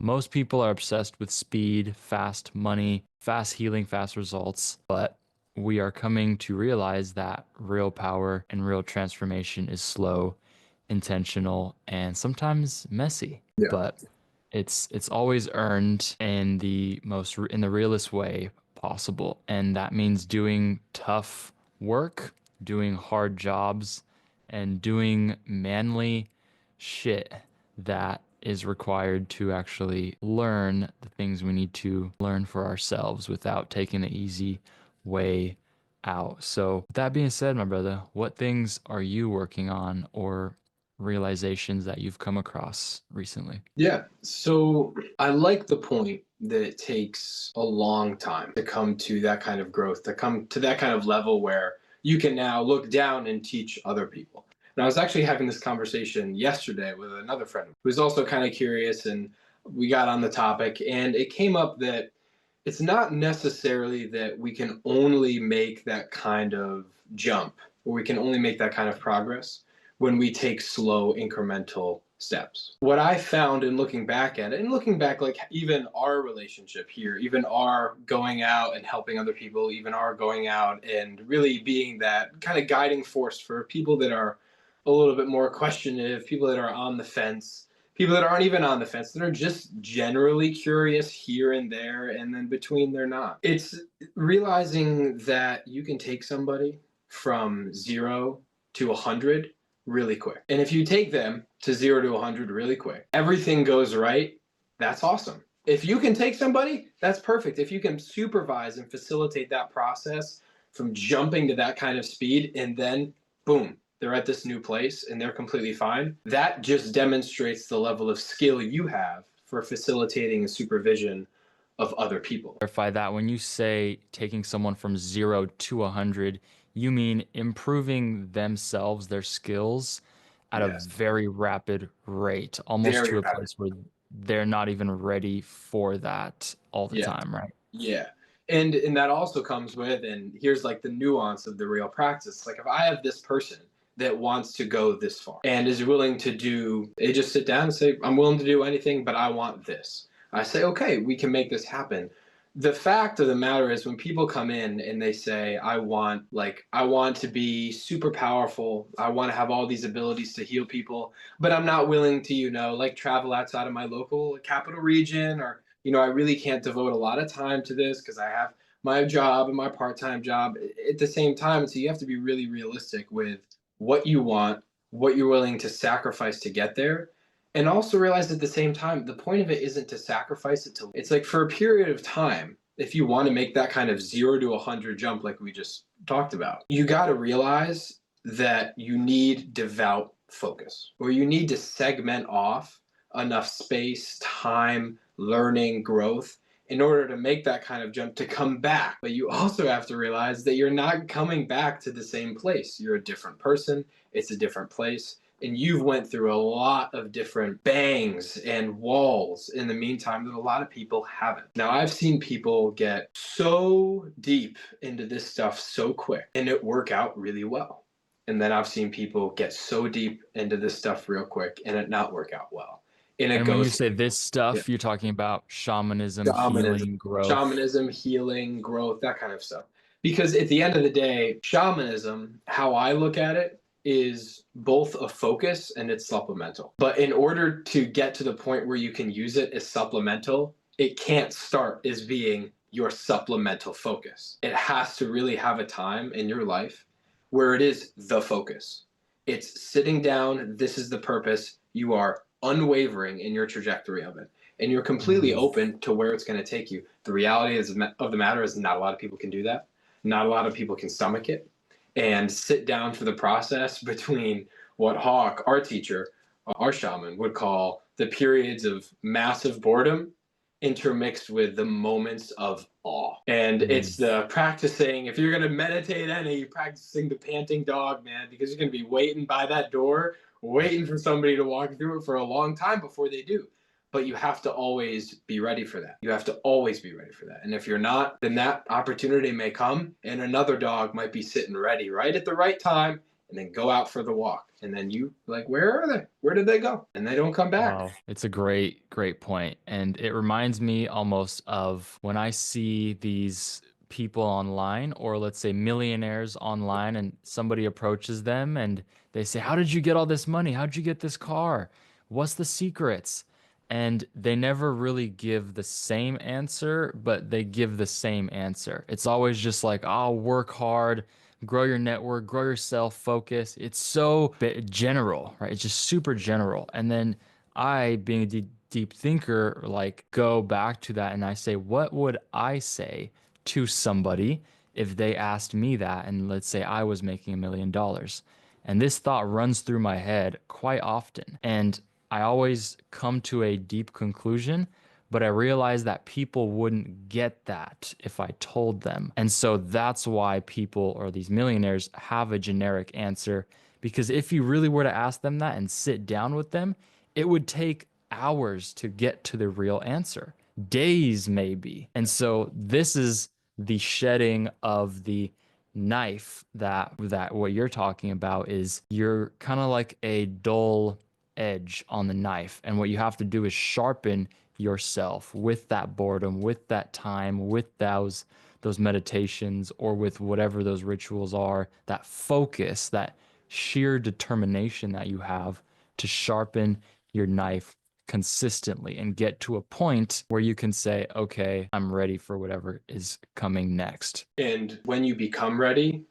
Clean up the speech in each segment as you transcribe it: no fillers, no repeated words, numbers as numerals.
Most people are obsessed with speed, fast money, fast healing, fast results, but we are coming to realize that real power and real transformation is slow, intentional, and sometimes messy. Yeah. But it's always earned in the realest way possible. And that means doing tough work, doing hard jobs, and doing manly shit that is required to actually learn the things we need to learn for ourselves without taking the easy way out. So, with that being said, my brother, what things are you working on or realizations that you've come across recently? Yeah. So I like the point that it takes a long time to come to that kind of growth, to come to that kind of level where you can now look down and teach other people. And I was actually having this conversation yesterday with another friend who's also kind of curious, and we got on the topic, and it came up that it's not necessarily that we can only make that kind of jump or we can only make that kind of progress when we take slow incremental steps. What I found in looking back at it, and looking back, like even our relationship here, even our going out and helping other people, even our going out and really being that kind of guiding force for people that are a little bit more questionative, people that are on the fence, people that aren't even on the fence, that are just generally curious here and there, and then between they're not. It's realizing that you can take somebody from 0 to 100 really quick. And if you take them to 0 to 100 really quick, everything goes right. That's awesome. If you can take somebody, that's perfect. If you can supervise and facilitate that process from jumping to that kind of speed and then boom, they're at this new place and they're completely fine, that just demonstrates the level of skill you have for facilitating and supervision of other people. Clarify that when you say taking someone from 0 to 100, you mean improving themselves, their skills at a Yes. very rapid rate, almost Very to a rapid. place where they're not even ready for that all the Yeah. time, right? Yeah. And that also comes with, and here's like the nuance of the real practice. Like if I have this person that wants to go this far and is willing to do, they just sit down and say, I'm willing to do anything, but I want this. I say, okay, we can make this happen. The fact of the matter is when people come in and they say, I want to be super powerful. I want to have all these abilities to heal people, but I'm not willing to, like travel outside of my local capital region, or I really can't devote a lot of time to this because I have my job and my part-time job at the same time. So you have to be really realistic with what you want, what you're willing to sacrifice to get there. And also realize at the same time, the point of it isn't to sacrifice it to, it's like for a period of time, if you want to make that kind of 0 to 100 jump, like we just talked about, you got to realize that you need devout focus, or you need to segment off enough space, time, learning, growth in order to make that kind of jump to come back. But you also have to realize that you're not coming back to the same place. You're a different person, it's a different place. And you've went through a lot of different bangs and walls in the meantime that a lot of people haven't. Now, I've seen people get so deep into this stuff so quick and it work out really well. And then I've seen people get so deep into this stuff real quick and it not work out well. And it And when you goes, say this yeah, stuff, you're talking about shamanism, shamanism, healing, growth. shamanism, healing, growth, that kind of stuff. Because at the end of the day, shamanism, how I look at it, is both a focus and it's supplemental. But in order to get to the point where you can use it as supplemental, it can't start as being your supplemental focus. It has to really have a time in your life where it is the focus. It's sitting down, this is the purpose, you are unwavering in your trajectory of it, and you're completely Mm. open to where it's going to take you. The reality of the matter is not a lot of people can do that. Not a lot of people can stomach it and sit down for the process between what Hawk, our teacher, our shaman, would call the periods of massive boredom intermixed with the moments of awe. And Mm. it's the practicing, if you're going to meditate any, practicing the panting dog, man, because you're going to be waiting by that door, waiting for somebody to walk through it for a long time before they do. But you have to always be ready for that. You have to always be ready for that. And if you're not, then that opportunity may come and another dog might be sitting ready right at the right time and then go out for the walk. And then you like, where are they? Where did they go? And they don't come back. Wow, it's a great point. And it reminds me almost of when I see these people online, or let's say millionaires online, and somebody approaches them and they say, "How did you get all this money? How did you get this car? What's the secrets?" And they never really give the same answer, but they give the same answer. It's always just like, "I'll work hard, grow your network, grow your self focus." It's so general, right? It's just super general. And then I, being a deep thinker, like go back to that and I say, what would I say to somebody if they asked me that? And let's say I was making $1 million. And this thought runs through my head quite often. And I always come to a deep conclusion, but I realized that people wouldn't get that if I told them. And so that's why people, or these millionaires, have a generic answer. Because if you really were to ask them that and sit down with them, it would take hours to get to the real answer, days maybe. And so this is the shedding of the knife, that what you're talking about is you're kind of like a dull edge on the knife, and what you have to do is sharpen yourself with that boredom, with that time, with those meditations, or with whatever those rituals are, that focus, that sheer determination that you have to sharpen your knife consistently and get to a point where you can say, okay, I'm ready for whatever is coming next. And when you become ready,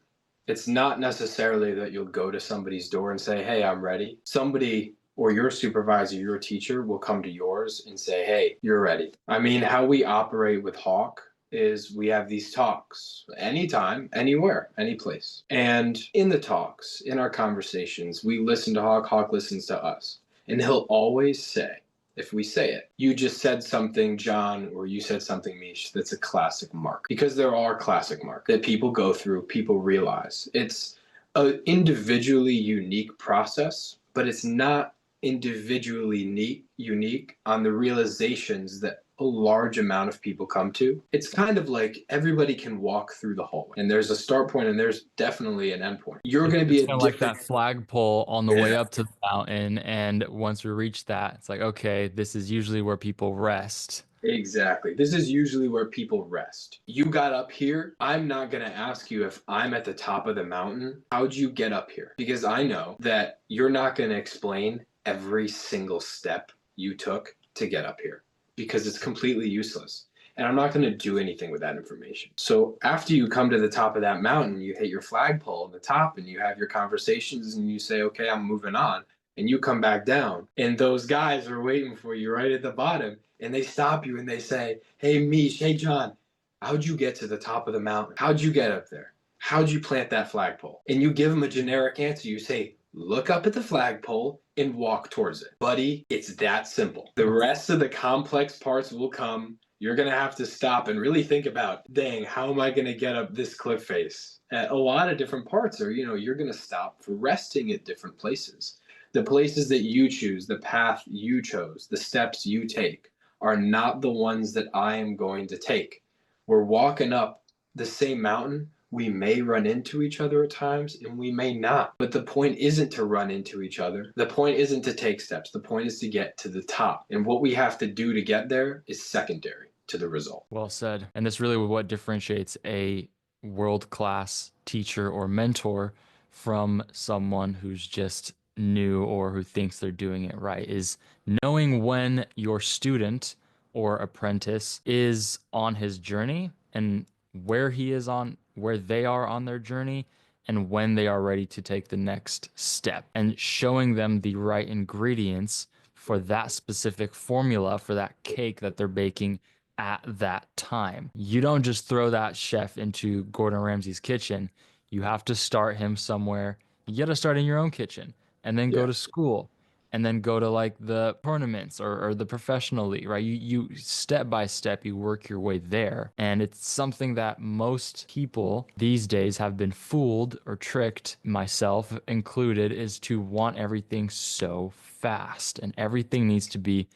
it's not necessarily that you'll go to somebody's door and say, hey, I'm ready. Somebody or your supervisor, your teacher will come to yours and say, hey, you're ready. I mean, how we operate with Hawk is we have these talks anytime, anywhere, any place. And in the talks, in our conversations, we listen to Hawk, Hawk listens to us. And he'll always say, if we say it, you just said something, John, or you said something, Mish, that's a classic mark. Because there are classic marks that people go through, people realize. It's an individually unique process, but it's not individually unique on the realizations that a large amount of people come to. It's kind of like everybody can walk through the hallway, and there's a start point and there's definitely an end point. You're going to be It's a kind of like different. that flagpole on the way Yeah. up to the mountain. And once we reach that, it's like, okay, this is usually where people rest. Exactly. This is usually where people rest. You got up here. I'm not going to ask you if I'm at the top of the mountain, how'd you get up here? Because I know that you're not going to explain every single step you took to get up here because it's completely useless. And I'm not going to do anything with that information. So after you come to the top of that mountain, you hit your flagpole on the top and you have your conversations and you say, okay, I'm moving on. And you come back down and those guys are waiting for you right at the bottom and they stop you and they say, hey, Mish, hey, John, how'd you get to the top of the mountain? How'd you get up there? How'd you plant that flagpole? And you give them a generic answer. You say, look up at the flagpole and walk towards it. Buddy, it's that simple. The rest of the complex parts will come. You're going to have to stop and really think about, dang, how am I going to get up this cliff face? At a lot of different parts, or, you're going to stop for resting at different places. The places that you choose, the path you chose, the steps you take are not the ones that I am going to take. We're walking up the same mountain. We may run into each other at times and we may not. But the point isn't to run into each other. The point isn't to take steps. The point is to get to the top. And what we have to do to get there is secondary to the result. Well said. And this really what differentiates a world-class teacher or mentor from someone who's just new or who thinks they're doing it right is knowing when your student or apprentice is on his journey and where they are on their journey and when they are ready to take the next step and showing them the right ingredients for that specific formula for that cake that they're baking at that time. You don't just throw that chef into Gordon Ramsay's kitchen. You have to start him somewhere. You got to start in your own kitchen and then go Yeah. to school and then go to like the tournaments or the professional league, right? You step by step, you work your way there. And it's something that most people these days have been fooled or tricked, myself included, is to want everything so fast and everything needs to be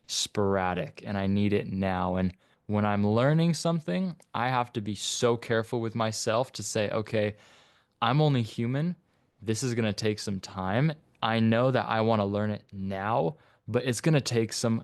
sporadic and I need it now. And when I'm learning something, I have to be so careful with myself to say, okay, I'm only human, this is going to take some time. I know that I want to learn it now, but it's going to take some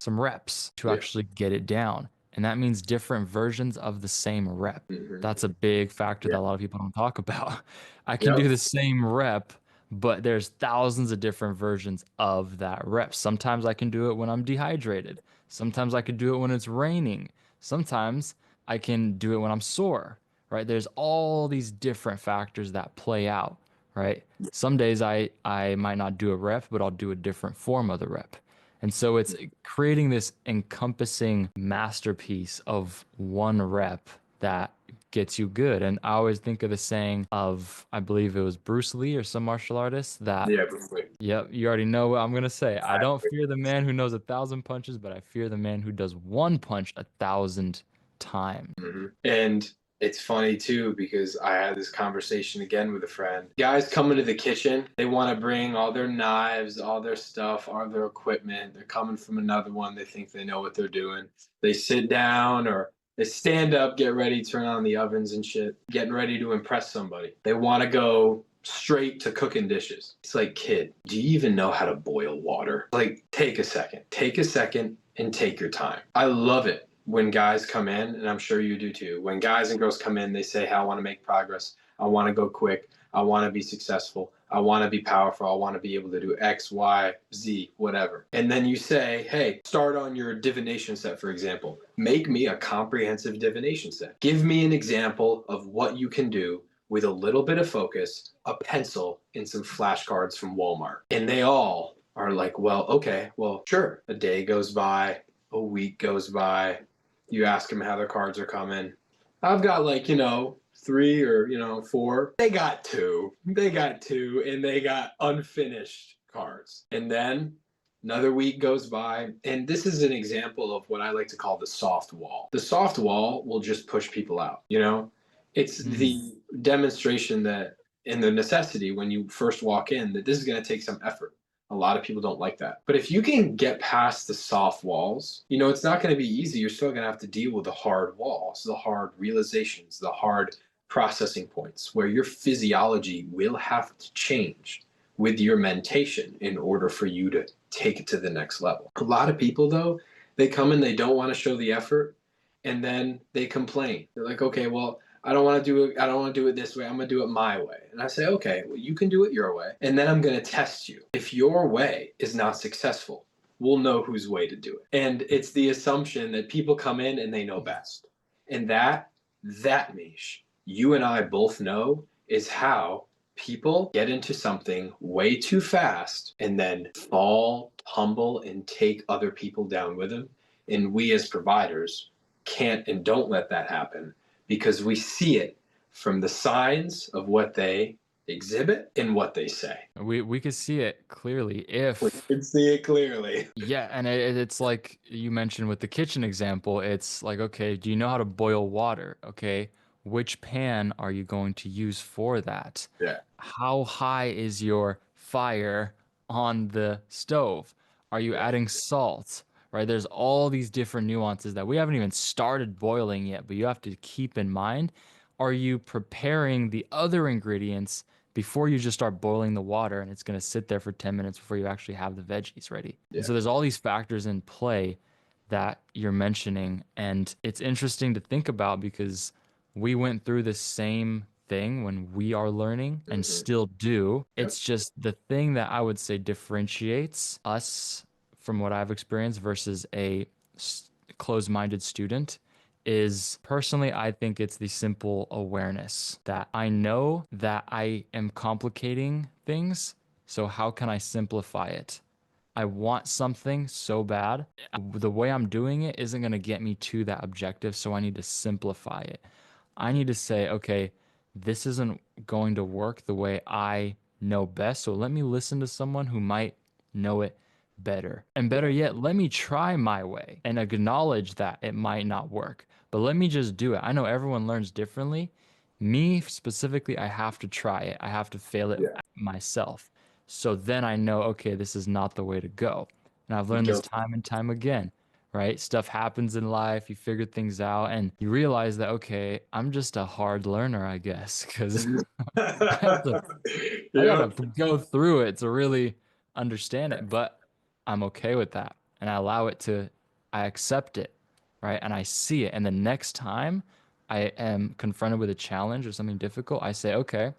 reps to Yeah. actually get it down. And that means different versions of the same rep. Hmm. That's a big factor Yeah. that a lot of people don't talk about. I can do Yep. the same rep, but there's thousands of different versions of that rep. Sometimes I can do it when I'm dehydrated. Sometimes I can do it when it's raining. Sometimes I can do it when I'm sore, right? There's all these different factors that play out, right? Some days I might not do a rep, but I'll do a different form of the rep. And so it's creating this encompassing masterpiece of one rep that gets you good. And I always think of the saying of, I believe it was Bruce Lee or some martial artist that, Yeah. Absolutely. yep, you already know what I'm gonna say. I don't fear the man who knows 1,000 punches, but I fear the man who does one punch 1,000 times. Hmm. And it's funny too because I had this conversation again with a friend. Guys come into the kitchen, they want to bring all their knives, all their stuff, all their equipment. They're coming from another one. They think they know what they're doing. They sit down or they stand up, get ready, turn on the ovens and shit, getting ready to impress somebody. They want to go straight to cooking dishes. It's like, kid, do you even know how to boil water? Like, take a second. Take a second and take your time. I love it when guys come in, and I'm sure you do too, when guys and girls come in, they say, hey, I want to make progress. I want to go quick. I want to be successful. I want to be powerful. I want to be able to do X, Y, Z, whatever. And then you say, hey, start on your divination set, for example. Make me a comprehensive divination set. Give me an example of what you can do with a little bit of focus, a pencil, and some flashcards from Walmart. And they all are like, well, okay, well, sure. A day goes by, a week goes by, you ask them how their cards are coming. I've got like, 3 or, 4. They got two. They got two and they got unfinished cards. And then another week goes by. And this is an example of what I like to call the soft wall. The soft wall will just push people out. It's Mhm. the demonstration that and the necessity when you first walk in that this is going to take some effort. A lot of people don't like that. But if you can get past the soft walls, it's not going to be easy. You're still going to have to deal with the hard walls, the hard realizations, the hard processing points where your physiology will have to change with your mentation in order for you to take it to the next level. A lot of people, though, they come in, they don't want to show the effort, and then they complain. They're like, okay, well, I don't want to do it. I don't want to do it this way. I'm going to do it my way. And I say, okay, well, you can do it your way. And then I'm going to test you. If your way is not successful, we'll know whose way to do it. And it's the assumption that people come in and they know best. And that niche, you and I both know, is how people get into something way too fast and then fall, tumble, and take other people down with them. And we as providers can't and don't let that happen because we see it from the signs of what they exhibit and what they say. We could see it clearly We if, can see it clearly. yeah, and it's like you mentioned with the kitchen example, it's like, okay, do you know how to boil water? Okay, which pan are you going to use for that? Yeah. How high is your fire on the stove? Are you Yeah. adding salt? Right? There's all these different nuances that we haven't even started boiling yet, but you have to keep in mind. Are you preparing the other ingredients before you just start boiling the water and it's going to sit there for 10 minutes before you actually have the veggies ready? And Yeah. so there's all these factors in play that you're mentioning. And it's interesting to think about because we went through the same thing when we are learning and Mm-hmm. still do. Yep. It's just the thing that I would say differentiates us from what I've experienced versus a closed-minded student is personally, I think it's the simple awareness that I know that I am complicating things. So, how can I simplify it? I want something so bad. The way I'm doing it isn't going to get me to that objective. So, I need to simplify it. I need to say, okay, this isn't going to work the way I know best. So, let me listen to someone who might know it better. And better Yeah. yet, let me try my way and acknowledge that it might not work. But let me just do it. I know everyone learns differently. Me specifically, I have to try it. I have to fail it Yeah. myself. So then I know, okay, this is not the way to go. And I've You learned this go. time and time again, right? Stuff happens in life, you figure things out, and you realize that, okay, I'm just a hard learner, I guess, because I have to I gotta Yep. go through it to really understand it, but I'm okay with that. And I allow it to, I accept it, right? And I see it. And the next time I am confronted with a challenge or something difficult, I say, okay,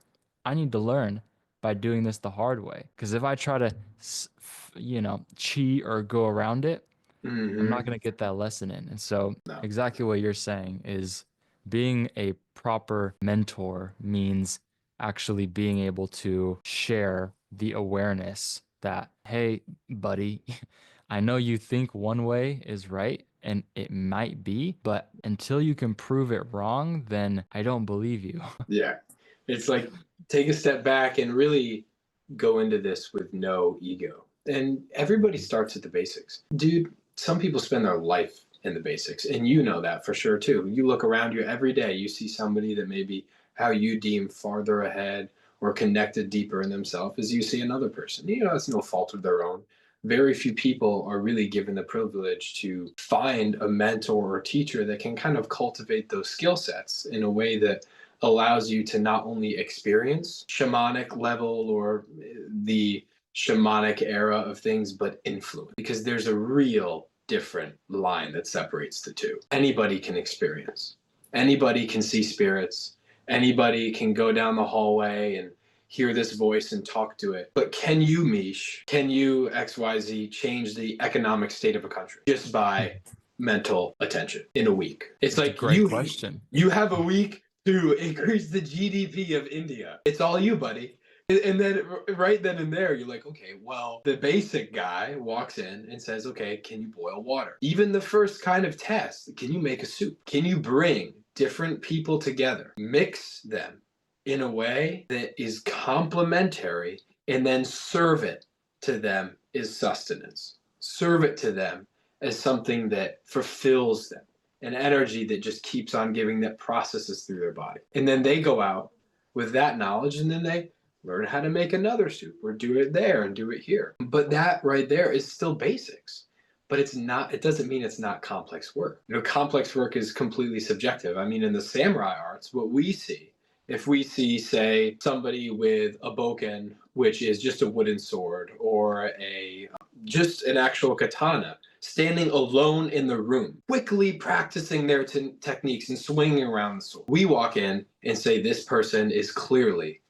I need to learn by doing this the hard way. Because if I try to, cheat or go around it, I'm not Hmm. going to get that lesson in. And so, No. exactly what you're saying is being a proper mentor means actually being able to share the awareness that, hey, buddy, I know you think one way is right, and it might be, but until you can prove it wrong, then I don't believe you. Yeah. It's like take a step back and really go into this with no ego. And everybody starts at the basics. Dude, some people spend their life in the basics, and you know that for sure too. You look around you every day, you see somebody that maybe how you deem farther ahead or connected deeper in themselves as you see another person. You know, it's no fault of their own. Very few people are really given the privilege to find a mentor or teacher that can kind of cultivate those skill sets in a way that allows you to not only experience shamanic level or the shamanic era of things, but influence. Because there's a real different line that separates the two. Anybody can experience, anybody can see spirits, anybody can go down the hallway and hear this voice and talk to it. But can you, Mish, can you, XYZ, change the economic state of a country just by mental attention in a week? It's It's a like great you question. you have a week to increase the GDP of India. It's all you, buddy. And then right then and there, you're like, okay, well, the basic guy walks in and says, okay, can you boil water? Even the first kind of test, can you make a soup? Can you bring different people together, mix them in a way that is complementary, and then serve it to them as sustenance? Serve it to them as something that fulfills them, an energy that just keeps on giving, that processes through their body. And then they go out with that knowledge and then they learn how to make another soup or do it there and do it here. But that right there is still basics. But it's not, it doesn't mean it's not complex work. You know, complex work is completely subjective. I mean, in the samurai arts, what we see, if we see, say, somebody with a boken, which is just a wooden sword, or a just an actual katana, standing alone in the room, quickly practicing their techniques and swinging around the sword. We walk in and say, this person is clearly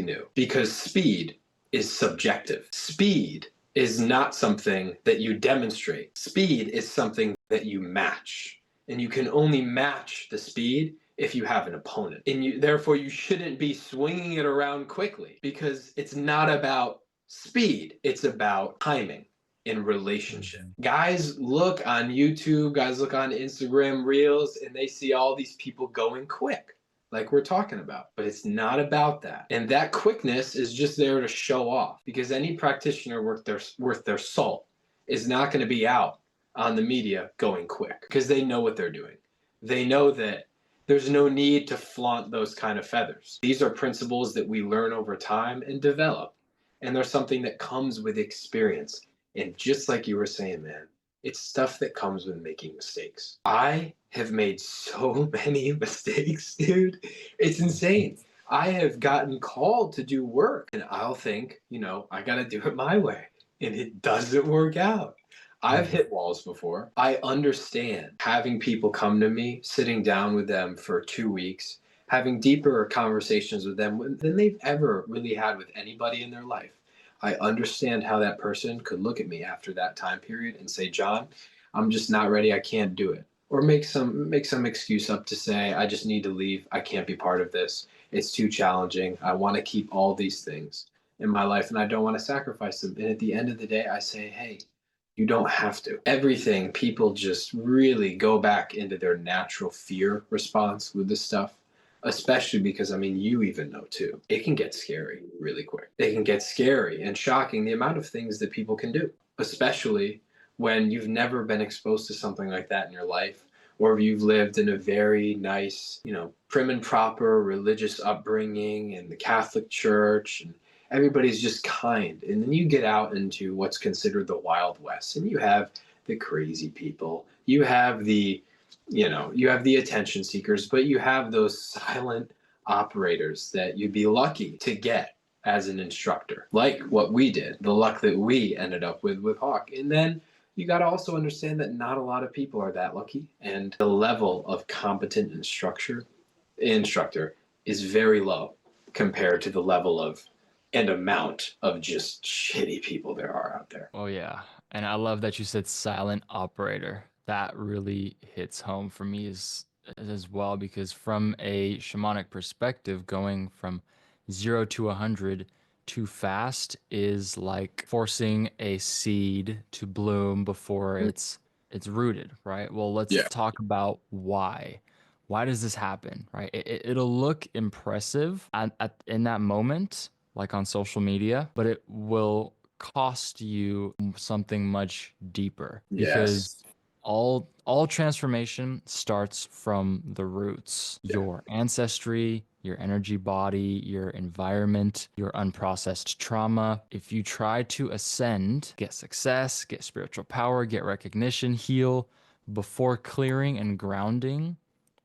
new. Because speed is subjective. Speed is not something that you demonstrate. Speed is something that you match. And you can only match the speed if you have an opponent. And therefore, you shouldn't be swinging it around quickly because it's not about speed, it's about timing in relationship. Mhm. Guys look on YouTube, guys look on Instagram Reels, and they see all these people going quick, like we're talking about. But it's not about that. And that quickness is just there to show off because any practitioner worth their salt is not going to be out on the media going quick because they know what they're doing. They know that there's no need to flaunt those kind of feathers. These are principles that we learn over time and develop. And there's something that comes with experience. And just like you were saying, man, it's stuff that comes with making mistakes. I have made so many mistakes, dude. It's insane. I have gotten called to do work and I'll think, you know, I got to do it my way. And it doesn't work out. I've Mhm. hit walls before. I understand having people come to me, sitting down with them for 2 weeks, having deeper conversations with them than they've ever really had with anybody in their life. I understand how that person could look at me after that time period and say, John, I'm just not ready. I can't do it. Or make some excuse up to say, I just need to leave. I can't be part of this. It's too challenging. I want to keep all these things in my life and I don't want to sacrifice them. And at the end of the day, I say, hey, you don't have to. Everything, people just really go back into their natural fear response with this stuff, especially because, I mean, you even know too, it can get scary really quick. It can get scary and shocking the amount of things that people can do, especially when you've never been exposed to something like that in your life, or if you've lived in a very nice, you know, prim and proper religious upbringing in the Catholic Church and everybody's just kind. And then you get out into what's considered the Wild West, and you have the crazy people, you have the, you have the attention seekers, but you have those silent operators that you'd be lucky to get as an instructor, like what we did, the luck that we ended up with Hawk. And then you got to also understand that not a lot of people are that lucky, and the level of competent instructor is very low compared to the level of and amount of just shitty people there are out there. Oh yeah. And I love that you said silent operator. That really hits home for me as well because from a shamanic perspective, going from 0 to 100 too fast is like forcing a seed to bloom before it's rooted, right? Well, let's Yeah. talk about why. Why does this happen, right? It'll look impressive in that moment, like on social media, but it will cost you something much deeper because Yes. all transformation starts from the roots, Yeah. your ancestry, your energy body, your environment, your unprocessed trauma. If you try to ascend, get success, get spiritual power, get recognition, heal before clearing and grounding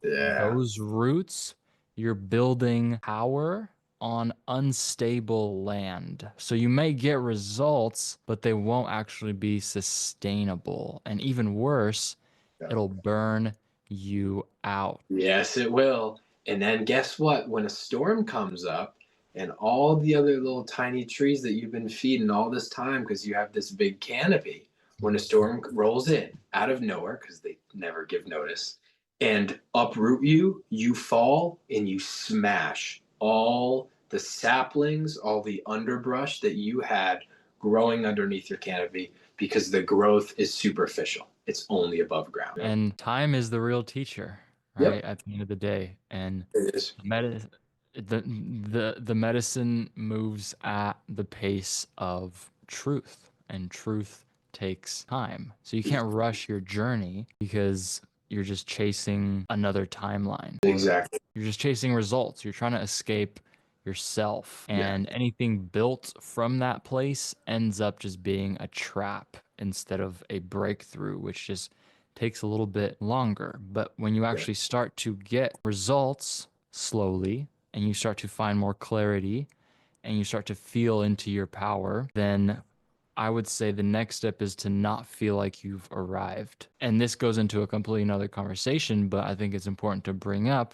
Yeah. those roots, you're building power on unstable land. So you may get results, but they won't actually be sustainable. And even worse, Yeah. it'll burn you out. Yes, it will. And then guess what? When a storm comes up and all the other little tiny trees that you've been feeding all this time because you have this big canopy, when a storm rolls in out of nowhere, because they never give notice, and uproot you, you fall and you smash all the saplings, all the underbrush that you had growing underneath your canopy because the growth is superficial. It's only above ground. And time is the real teacher, Yep, right? At the end of the day. And it is. medi- the medicine moves at the pace of truth, and truth takes time. So you can't rush your journey because you're just chasing another timeline or Exactly. you're just chasing results. You're trying to escape yourself. Yeah. And anything built from that place ends up just being a trap instead of a breakthrough, which just takes a little bit longer. But when you Yeah. actually start to get results slowly and you start to find more clarity and you start to feel into your power, then I would say the next step is to not feel like you've arrived. And this goes into a completely another conversation, but I think it's important to bring up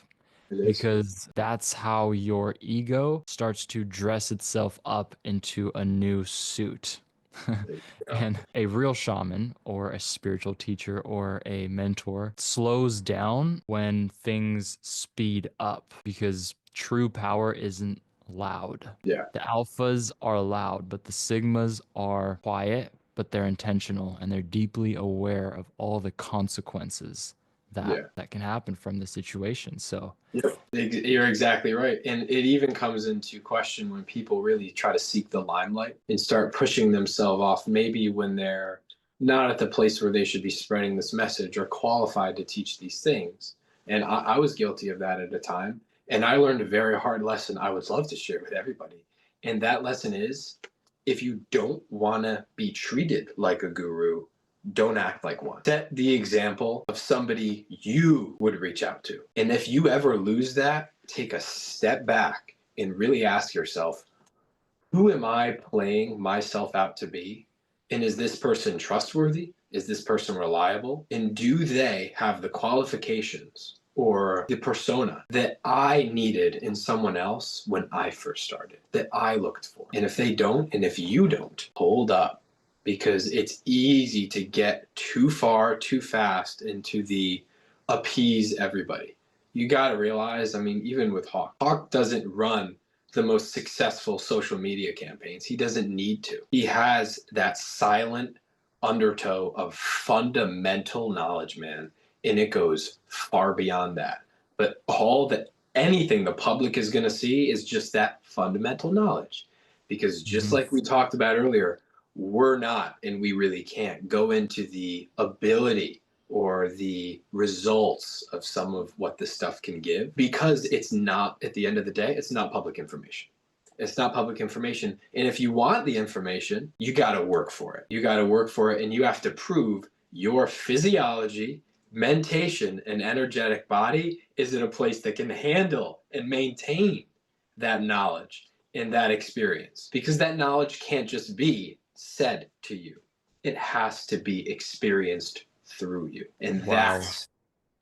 It is. because that's how your ego starts to dress itself up into a new suit. There you go. And a real shaman or a spiritual teacher or a mentor slows down when things speed up because true power isn't loud. Yeah. The alphas are loud, but the sigmas are quiet, but they're intentional and they're deeply aware of all the consequences that Yeah. that can happen from the situation. So, Yep. You're exactly right. And it even comes into question when people really try to seek the limelight and start pushing themselves off, maybe when they're not at the place where they should be spreading this message or qualified to teach these things. And I was guilty of that at a time. And I learned a very hard lesson I would love to share with everybody. And that lesson is if you don't want to be treated like a guru, don't act like one. Set the example of somebody you would reach out to. And if you ever lose that, take a step back and really ask yourself, who am I playing myself out to be? And is this person trustworthy? Is this person reliable? And do they have the qualifications or the persona that I needed in someone else when I first started, that I looked for? And if they don't, and if you don't, hold up, because it's easy to get too far too fast into the appease everybody. You got to realize, I mean, even with Hawk doesn't run the most successful social media campaigns. He doesn't need to. He has that silent undertow of fundamental knowledge, man, and it goes far beyond that. But anything the public is going to see is just that fundamental knowledge. Because just mhm. like we talked about earlier, we're not, and we really can't go into the ability or the results of some of what this stuff can give because it's not, at the end of the day, it's not public information. It's not public information. And if you want the information, you got to work for it. You got to work for it, and you have to prove your physiology, mentation, and energetic body is in a place that can handle and maintain that knowledge and that experience. Because that knowledge can't just be said to you, it has to be experienced through you. And Wow.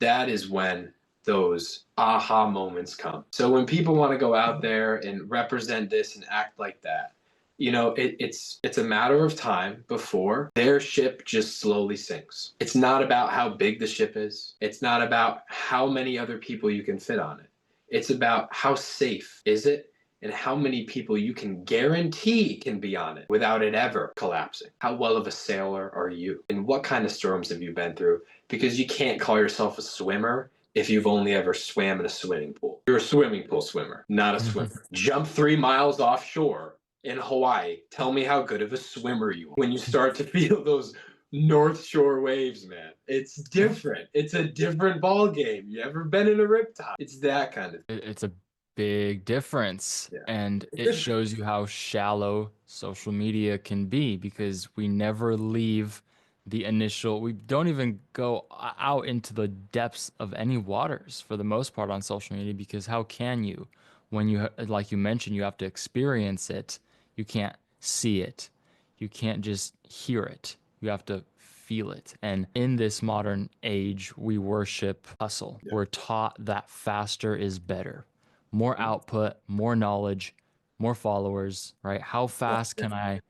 that is when those aha moments come. So when people want to go out there and represent this and act like that, it's a matter of time before their ship just slowly sinks. It's not about how big the ship is. It's not about how many other people you can fit on it. It's about how safe is it and how many people you can guarantee can be on it without it ever collapsing. How well of a sailor are you? And what kind of storms have you been through? Because you can't call yourself a swimmer if you've only ever swam in a swimming pool. You're a swimming pool swimmer, not a swimmer. Jump 3 miles offshore in Hawaii. Tell me how good of a swimmer you are. When you start to feel those North Shore waves, man, it's different. It's a different ball game. You ever been in a riptide? It's that kind of thing. It's a big difference, Yeah. and it shows you how shallow social media can be because we never leave the initial, we don't even go out into the depths of any waters for the most part on social media, because how can you when you like you mentioned, you have to experience it. You can't see it, you can't just hear it, you have to feel it. And in this modern age, we worship hustle. Yeah. We're taught that faster is better. More output, more knowledge, more followers, right? How fast Yeah. can I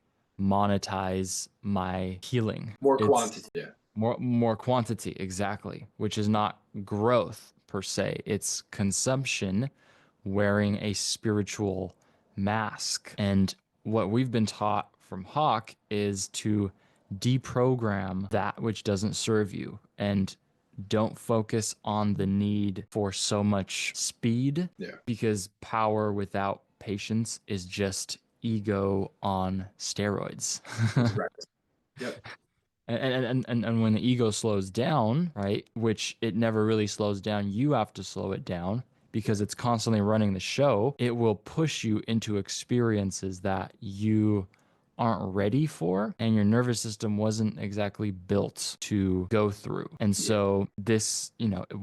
monetize my healing? More It's quantity. Yeah. more quantity, exactly, which is not growth per se. It's consumption wearing a spiritual mask. And what we've been taught from Hawk is to deprogram that which doesn't serve you, and don't focus on the need for so much speed, Yeah. because power without patience is just ego on steroids. Right. Yep. And when the ego slows down, right, which it never really slows down, you have to slow it down because it's constantly running the show. It will push you into experiences that you aren't ready for and your nervous system wasn't exactly built to go through. And so this,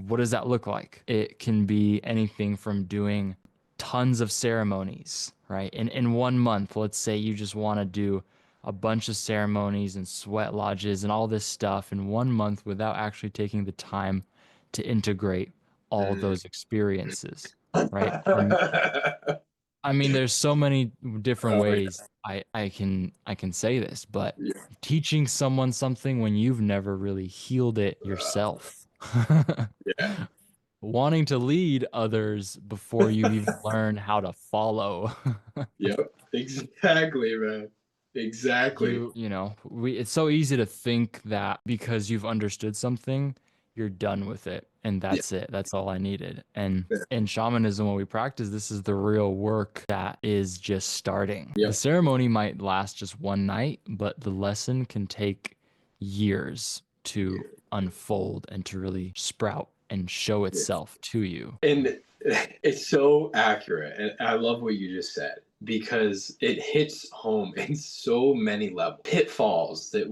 what does that look like? It can be anything from doing tons of ceremonies, right? In 1 month, let's say you just want to do a bunch of ceremonies and sweat lodges and all this stuff in 1 month without actually taking the time to integrate all Mm. those experiences, right? And I mean, there's so many different Oh, yeah. ways I can say this, but Yeah. teaching someone something when you've never really healed it yourself. Yeah. Wanting to lead others before you've even learned how to follow. Yep. Exactly, man. Exactly. It's so easy to think that because you've understood something, you're done with it and Yeah. that's it. That's all I needed. And Yeah. in shamanism, what we practice, this is the real work that is just starting. The Yep. ceremony might last just one night, but the lesson can take years to unfold and to really sprout and show Yeah. itself to you. And it's so accurate. And I love what you just said because it hits home in so many levels. Pitfalls that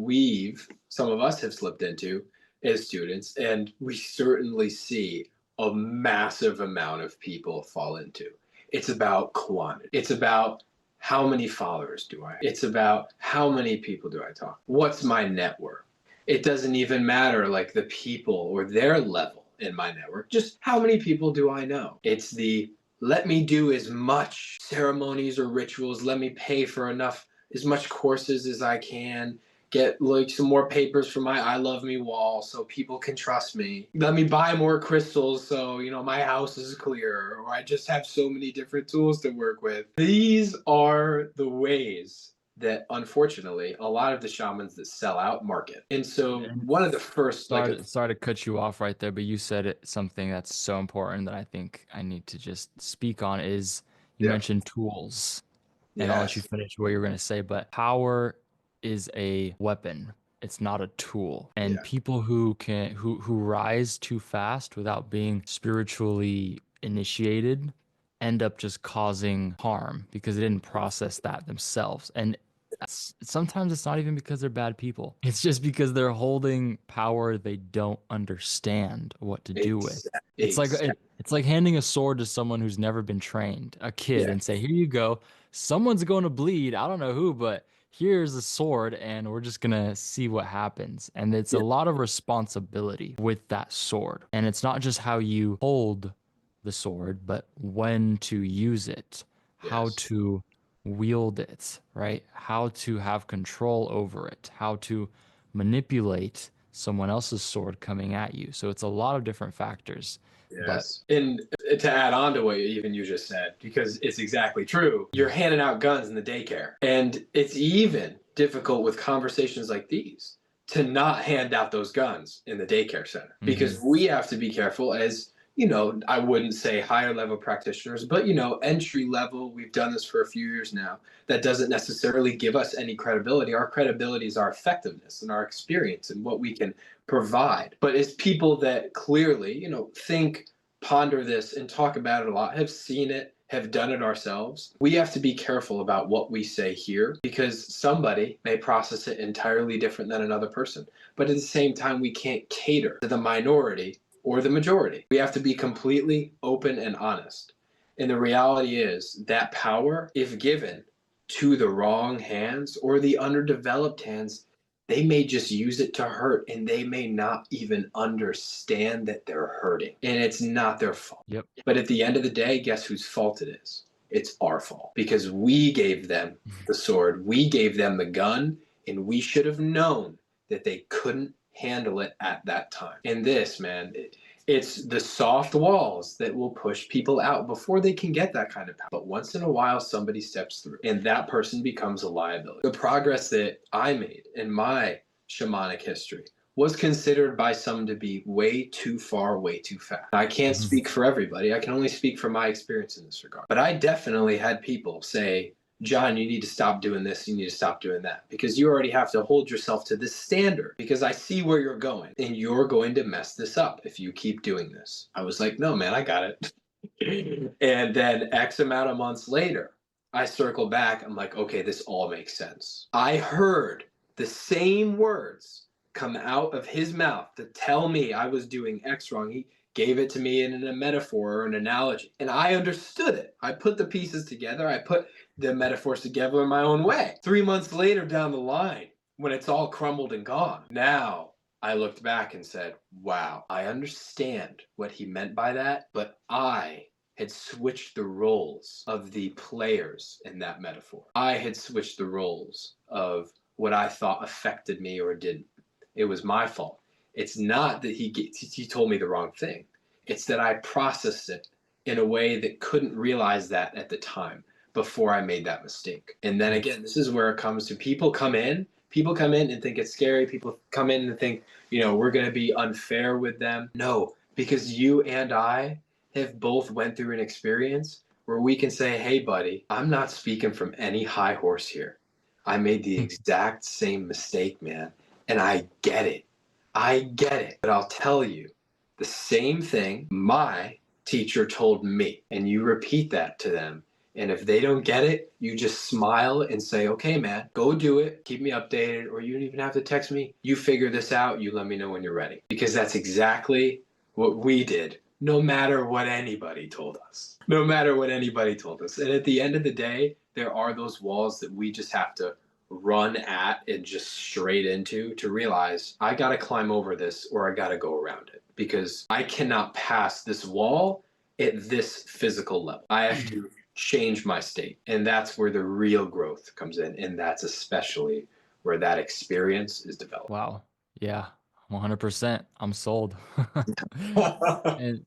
some of us have slipped into as students, and we certainly see a massive amount of people fall into. It's about quantity. It's about how many followers do I have? It's about how many people do I talk? What's my network? It doesn't even matter like the people or their level in my network. Just how many people do I know? It's the let me do as much ceremonies or rituals, let me pay for as much courses as I can, get like some more papers for my I love me wall so people can trust me. Let me buy more crystals so, my house is clear, or I just have so many different tools to work with. These are the ways that unfortunately a lot of the shamans that sell out market. And so And one of the first sorry to cut you off right there, but you said something that's so important that I think I need to just speak on is you yeah. mentioned tools, and I'll let you Yes. finish what you're going to say, but power is a weapon. It's not a tool. And Yeah. people who rise too fast without being spiritually initiated end up just causing harm because they didn't process that themselves. And Sometimes it's not even because they're bad people. It's just because they're holding power they don't understand what to do with. It's like Exactly. it's like handing a sword to someone who's never been trained, a kid, Yeah. and say, "Here you go. Someone's going to bleed. I don't know who, but here's a sword, and we're just gonna see what happens." And it's a Yeah. lot of responsibility with that sword. And it's not just how you hold the sword, but when to use it, how Yes. to wield it, right? How to have control over it, how to manipulate someone else's sword coming at you. So it's a lot of different factors. But Yes. And to add on to what even you just said, because it's exactly true, you're handing out guns in the daycare. And it's even difficult with conversations like these to not hand out those guns in the daycare center because mhm, we have to be careful as, I wouldn't say higher level practitioners, but, entry level. We've done this for a few years now. That doesn't necessarily give us any credibility. Our credibility is our effectiveness and our experience and what we can provide. But as people that clearly, think, ponder this, and talk about it a lot, have seen it, have done it ourselves, we have to be careful about what we say here because somebody may process it entirely different than another person. But at the same time, we can't cater to the minority or the majority. We have to be completely open and honest. And the reality is that power, if given to the wrong hands or the underdeveloped hands, they may just use it to hurt and they may not even understand that they're hurting. And it's not their fault. yep. But at the end of the day, guess whose fault it is? It's our fault because we gave them the sword, we gave them the gun, and we should have known that they couldn't handle it at that time. And this, man, it's the soft walls that will push people out before they can get that kind of power. But once in a while, somebody steps through and that person becomes a liability. The progress that I made in my shamanic history was considered by some to be way too far, way too fast. I can't Mhm. speak for everybody. I can only speak from my experience in this regard. But I definitely had people say, John, you need to stop doing this. You need to stop doing that because you already have to hold yourself to this standard because I see where you're going and you're going to mess this up if you keep doing this. I was like, no, man, I got it. And then X amount of months later, I circle back. I'm like, okay, this all makes sense. I heard the same words come out of his mouth to tell me I was doing X wrong. He gave it to me in a metaphor or an analogy. And I understood it. I put the pieces together. I put the metaphors together in my own way. 3 months later down the line, when it's all crumbled and gone, now I looked back and said, wow, I understand what he meant by that, but I had switched the roles of the players in that metaphor. I had switched the roles of what I thought affected me or didn't. It was my fault. It's not that he told me the wrong thing. It's that I processed it in a way that couldn't realize that at the time before I made that mistake. And then again, this is where it comes to people come in and think it's scary. People come in and think, we're going to be unfair with them. No, because you and I have both went through an experience where we can say, hey, buddy, I'm not speaking from any high horse here. I made the exact same mistake, man. And I get it. I get it. But I'll tell you, the same thing my teacher told me. And you repeat that to them. And if they don't get it, you just smile and say, okay, man, go do it. Keep me updated. Or you don't even have to text me. You figure this out. You let me know when you're ready. Because that's exactly what we did, no matter what anybody told us. No matter what anybody told us. And at the end of the day, there are those walls that we just have to run at and just straight into to realize I got to climb over this or I got to go around it because I cannot pass this wall at this physical level. I have to change my state. And that's where the real growth comes in. And that's especially where that experience is developed. Wow. Yeah. 100%. I'm sold. And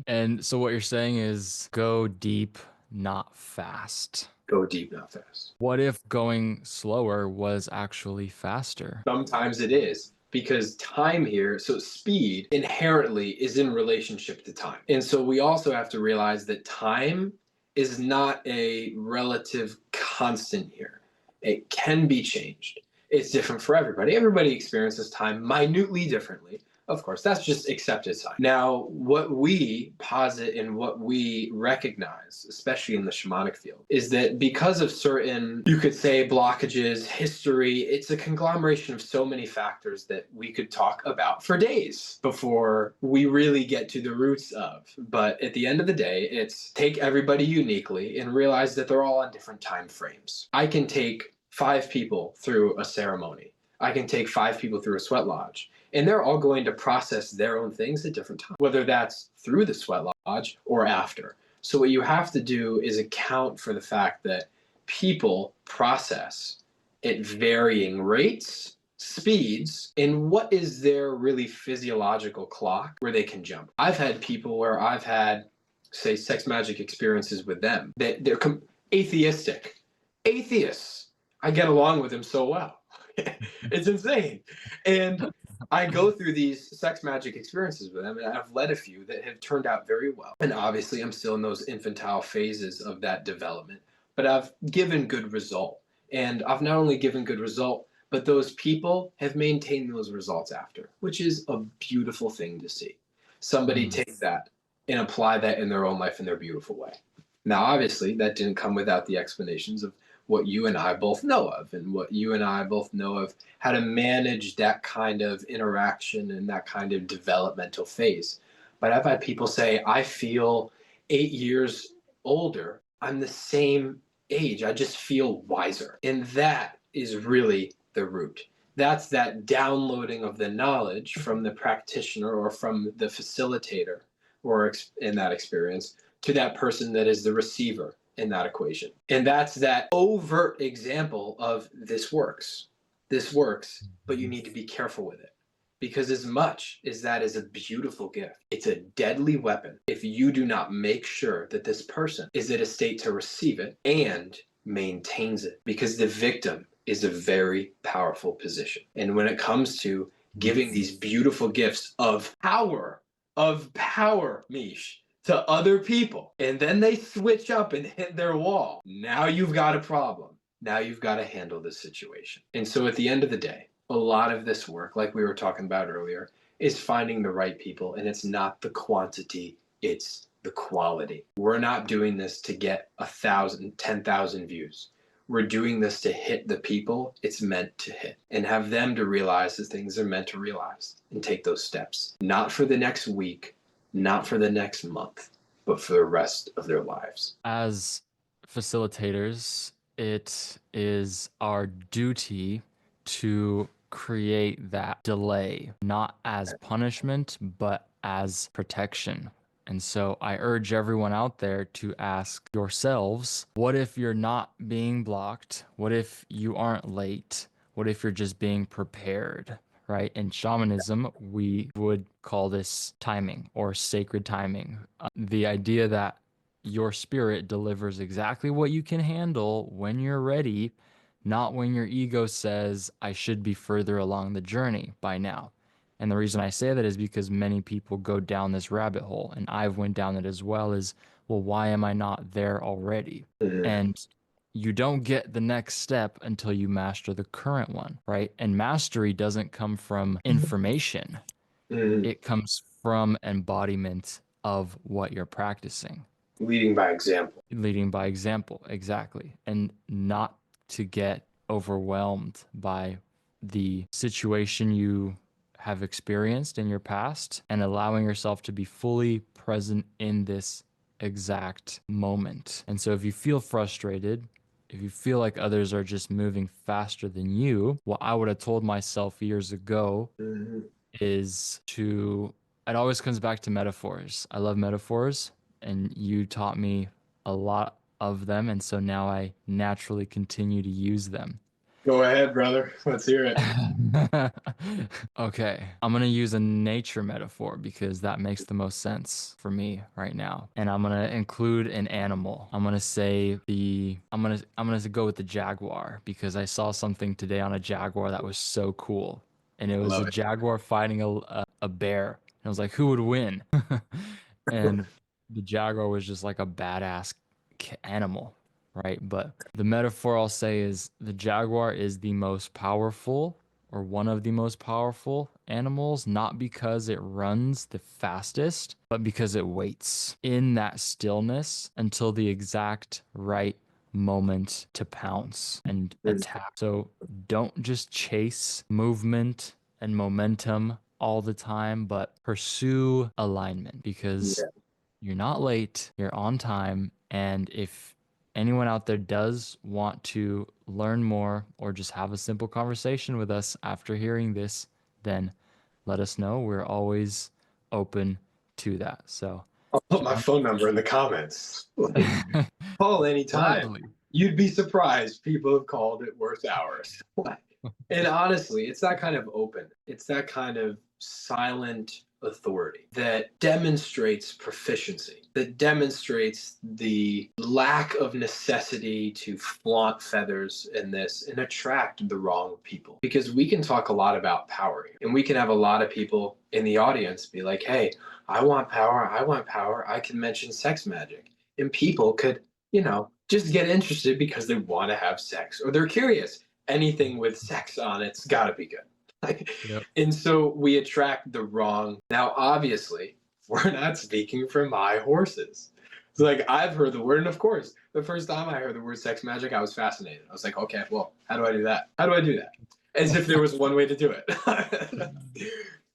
and so what you're saying is go deep, not fast. Go deep, not fast. What if going slower was actually faster? Sometimes it is because time here, so speed inherently is in relationship to time. And so we also have to realize that time is not a relative constant here. It can be changed. It's different for everybody. Everybody experiences time minutely differently. Of course, that's just accepted science. Now, what we posit and what we recognize, especially in the shamanic field, is that because of certain, you could say, blockages, history, it's a conglomeration of so many factors that we could talk about for days before we really get to the roots of. But at the end of the day, it's take everybody uniquely and realize that they're all on different time frames. I can take 5 people through a ceremony. I can take 5 people through a sweat lodge, and they're all going to process their own things at different times, whether that's through the sweat lodge or after. So what you have to do is account for the fact that people process at varying rates, speeds, and what is their really physiological clock where they can jump. I've had people where I've had, say, sex magic experiences with them that they're atheistic. Atheists. I get along with them so well. It's insane. And I go through these sex magic experiences with them, and I've led a few that have turned out very well. And obviously, I'm still in those infantile phases of that development, but I've given good result. And I've not only given good result, but those people have maintained those results after, which is a beautiful thing to see. Somebody Mm. take that and apply that in their own life in their beautiful way. Now, obviously, that didn't come without the explanations of what you and I both know of, and what you and I both know of how to manage that kind of interaction and that kind of developmental phase. But I've had people say, I feel 8 years older. I'm the same age. I just feel wiser. And that is really the root. That's that downloading of the knowledge from the practitioner or from the facilitator or in that experience to that person that is the receiver in that equation. And that's that overt example of this works. This works, but you need to be careful with it. Because as much as that is a beautiful gift, it's a deadly weapon if you do not make sure that this person is at a state to receive it and maintains it. Because the victim is a very powerful position. And when it comes to giving these beautiful gifts of power, Mish, to other people, and then they switch up and hit their wall, now you've got a problem. Now you've got to handle this situation. And so at the end of the day, a lot of this work, like we were talking about earlier, is finding the right people. And it's not the quantity, it's the quality. We're not doing this to get 1,000, 10,000 views. We're doing this to hit the people it's meant to hit and have them to realize the things they're meant to realize and take those steps. Not for the next week, not for the next month, but for the rest of their lives. As facilitators, it is our duty to create that delay, not as punishment, but as protection. And so I urge everyone out there to ask yourselves, what if you're not being blocked? What if you aren't late? What if you're just being prepared? Right? In shamanism, we would call this timing or sacred timing. The idea that your spirit delivers exactly what you can handle when you're ready, not when your ego says, I should be further along the journey by now. And the reason I say that is because many people go down this rabbit hole, and I've went down it as well, is, well, why am I not there already? Mhm. And you don't get the next step until you master the current one, right? And mastery doesn't come from information. Mhm. It comes from embodiment of what you're practicing. Leading by example. Leading by example, exactly. And not to get overwhelmed by the situation you have experienced in your past and allowing yourself to be fully present in this exact moment. And so if you feel frustrated, if you feel like others are just moving faster than you, what I would have told myself years ago Mhm. is to, it always comes back to metaphors. I love metaphors, and you taught me a lot of them. And so now I naturally continue to use them. Go ahead, brother. Let's hear it. Okay, I'm gonna use a nature metaphor because that makes the most sense for me right now. And I'm gonna include an animal. I'm gonna go with the jaguar because I saw something today on a jaguar that was so cool. And it I was a love it. jaguar fighting a bear. And I was like, who would win? And the jaguar was just like a badass animal, right? But the metaphor I'll say is the jaguar is the most powerful or one of the most powerful animals, not because it runs the fastest, but because it waits in that stillness until the exact right moment to pounce and attack. So don't just chase movement and momentum all the time, but pursue alignment because Yeah. you're not late, you're on time. And if anyone out there does want to learn more or just have a simple conversation with us after hearing this, then let us know. We're always open to that. So, I'll put my John, phone number in the comments. Like, call anytime. gladly. You'd be surprised. People have called at worse hours. And honestly, it's that kind of open, it's that kind of silent authority that demonstrates proficiency, that demonstrates the lack of necessity to flaunt feathers in this and attract the wrong people. Because we can talk a lot about power, and we can have a lot of people in the audience be like, hey, I want power, I want power. I can mention sex magic. And people could, just get interested because they want to have sex or they're curious. Anything with sex on it's got to be good. Like, Yep. and so we attract the wrong. Now, obviously, we're not speaking from my horses. It's like I've heard the word, and of course, the first time I heard the word sex magic, I was fascinated. I was like, okay, well, how do I do that? How do I do that? As if there was one way to do it.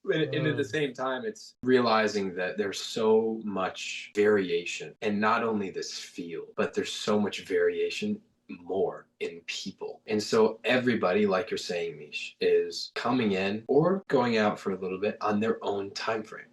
And at the same time, it's realizing that there's so much variation, and not only this field, but there's so much variation more in people. And so everybody, like you're saying, Mish, is coming in or going out for a little bit on their own time frame.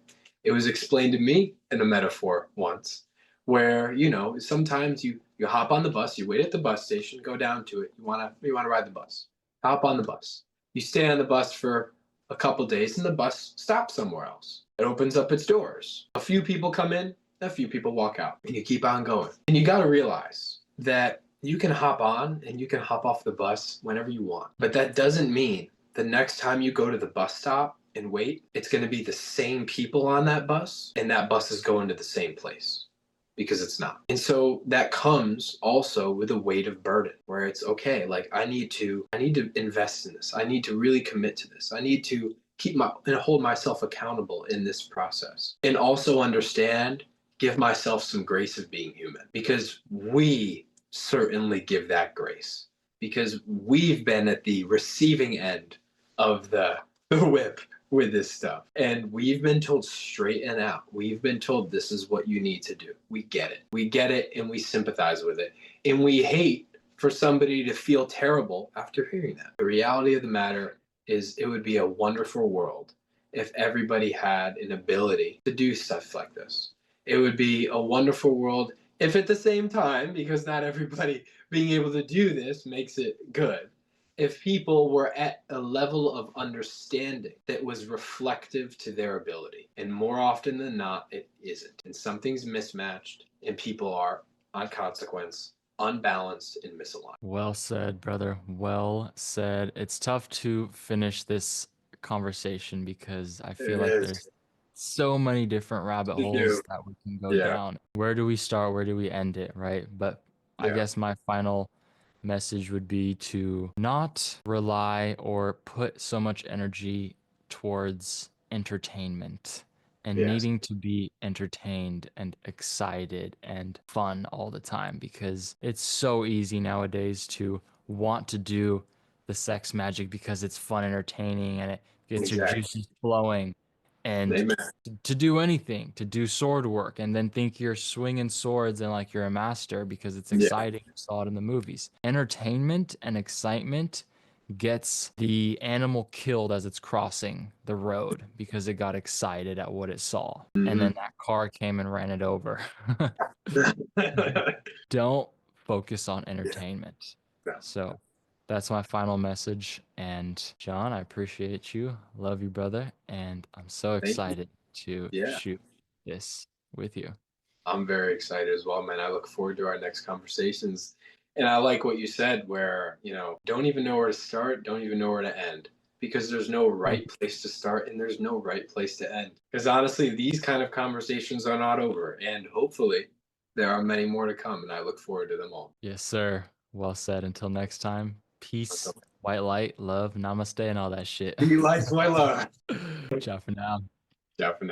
It was explained to me in a metaphor once where, sometimes you hop on the bus, you wait at the bus station, go down to it, you wanna ride the bus. Hop on the bus. You stay on the bus for a couple days and the bus stops somewhere else. It opens up its doors. A few people come in, a few people walk out, and you keep on going. And you got to realize that you can hop on and you can hop off the bus whenever you want. But that doesn't mean the next time you go to the bus stop and wait, it's going to be the same people on that bus and that bus is going to the same place, because it's not. And so that comes also with a weight of burden where it's okay, like I need to invest in this. I need to really commit to this. I need to hold myself accountable in this process. And also understand, give myself some grace of being human, because we certainly give that grace, because we've been at the receiving end of the whip with this stuff. And we've been told straight and out. We've been told this is what you need to do. We get it. We get it and we sympathize with it. And we hate for somebody to feel terrible after hearing that. The reality of the matter is it would be a wonderful world if everybody had an ability to do stuff like this. It would be a wonderful world if at the same time, because not everybody being able to do this makes it good, if people were at a level of understanding that was reflective to their ability. And more often than not, it isn't. And something's mismatched, and people are, on consequence, unbalanced and misaligned. Well said, brother. Well said. It's tough to finish this conversation because I feel It like is there's so many different rabbit to do. holes that we can go Yeah. down. Where do we start? Where do we end it, right? But I Yeah. guess my final message would be to not rely or put so much energy towards entertainment and Yes. needing to be entertained and excited and fun all the time because it's so easy nowadays to want to do the sex magic because it's fun, entertaining, and it gets your Exactly. juices flowing. And Amen. to do anything, to do sword work, and then think you're swinging swords and like you're a master because it's Yeah. exciting. You saw it in the movies. Entertainment and excitement gets the animal killed as it's crossing the road because it got excited at what it saw. And then Mm-hmm. that car came and ran it over. Don't focus on Yeah. entertainment. No. So that's my final message. And John, I appreciate you. Love you, brother. And I'm so Thank you. excited to Yeah. shoot this with you. I'm very excited as well, man. I look forward to our next conversations. And I like what you said, where, don't even know where to start, don't even know where to end, because there's no right place to start and there's no right place to end. Because honestly, these kind of conversations are not over. And hopefully, there are many more to come. And I look forward to them all. Yes, sir. Well said. Until next time, peace Until White light, love, namaste, and all that shit. Be lights, my love. Ciao for now. Ciao for now.